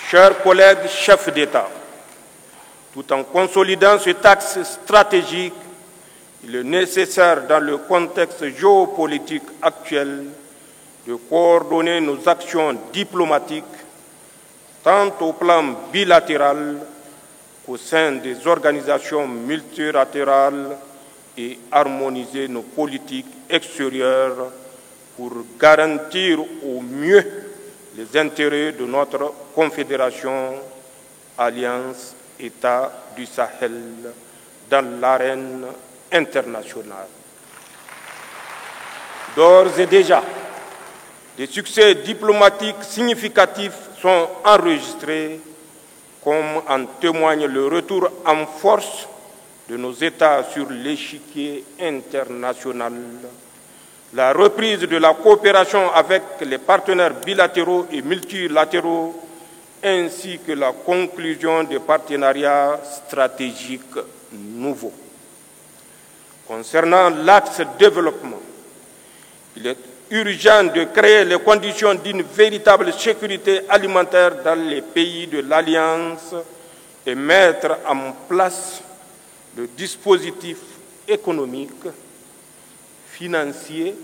Chers collègues chefs d'État, tout en consolidant cet axe stratégique, il est nécessaire, dans le contexte géopolitique actuel, de coordonner nos actions diplomatiques, tant au plan bilatéral qu'au sein des organisations multilatérales, et harmoniser nos politiques extérieures pour garantir au mieux les intérêts de notre confédération, alliance États du Sahel, dans l'arène internationale. D'ores et déjà, des succès diplomatiques significatifs sont enregistrés, comme en témoigne le retour en force de nos États sur l'échiquier international, la reprise de la coopération avec les partenaires bilatéraux et multilatéraux, ainsi que la conclusion des partenariats stratégiques nouveaux. Concernant l'axe développement, il est urgent de créer les conditions d'une véritable sécurité alimentaire dans les pays de l'Alliance et mettre en place le dispositif économique, financier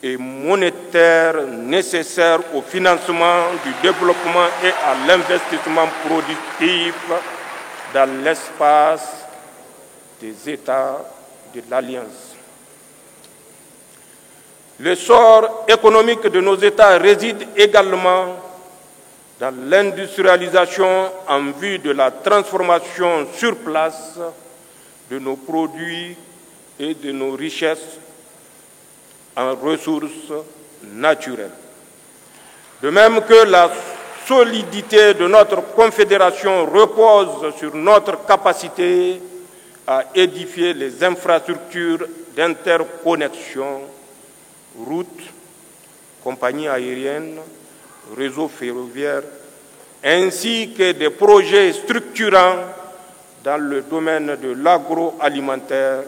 et monétaire nécessaire au financement du développement et à l'investissement productif dans l'espace des États de l'Alliance. L'essor économique de nos États réside également dans l'industrialisation en vue de la transformation sur place de nos produits et de nos richesses en ressources naturelles. De même que la solidité de notre confédération repose sur notre capacité à édifier les infrastructures d'interconnexion, routes, compagnies aériennes, réseaux ferroviaires, ainsi que des projets structurants dans le domaine de l'agroalimentaire,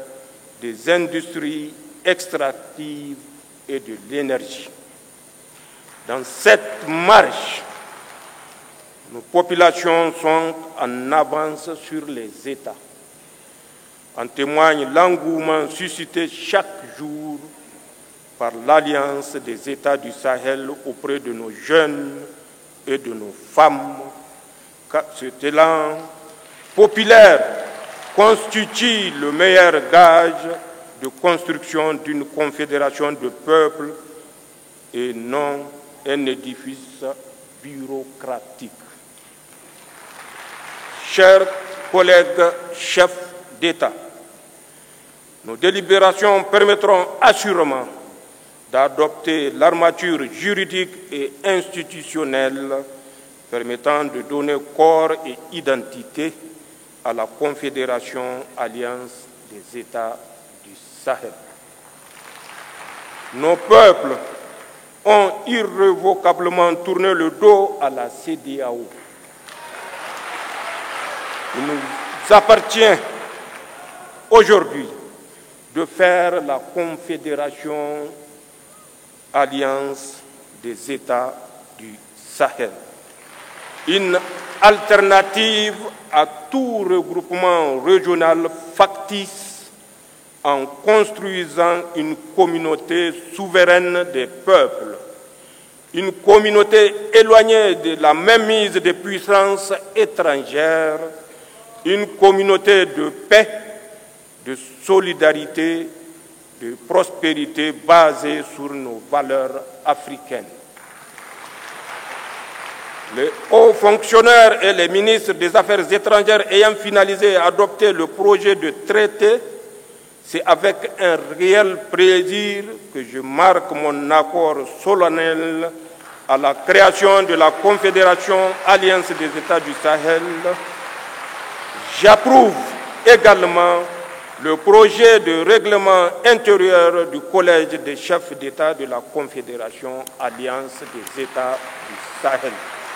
des industries extractives et de l'énergie. Dans cette marche, nos populations sont en avance sur les États. En témoigne l'engouement suscité chaque jour par l'Alliance des États du Sahel auprès de nos jeunes et de nos femmes. Cet élan populaire constitue le meilleur gage de construction d'une confédération de peuples et non un édifice bureaucratique. Chers collègues chefs d'État, nos délibérations permettront assurément d'adopter l'armature juridique et institutionnelle permettant de donner corps et identité à la Confédération Alliance des États du Sahel. Nos peuples ont irrévocablement tourné le dos à la CEDEAO. Il nous appartient aujourd'hui de faire la Confédération Alliance des États du Sahel, une alternative à tout regroupement régional factice en construisant une communauté souveraine des peuples, une communauté éloignée de la mainmise des puissances étrangères, une communauté de paix, de solidarité, de prospérité basée sur nos valeurs africaines. Les hauts fonctionnaires et les ministres des Affaires étrangères ayant finalisé et adopté le projet de traité, c'est avec un réel plaisir que je marque mon accord solennel à la création de la Confédération Alliance des États du Sahel. J'approuve également le projet de règlement intérieur du Collège des chefs d'État de la Confédération Alliance des États du Sahel.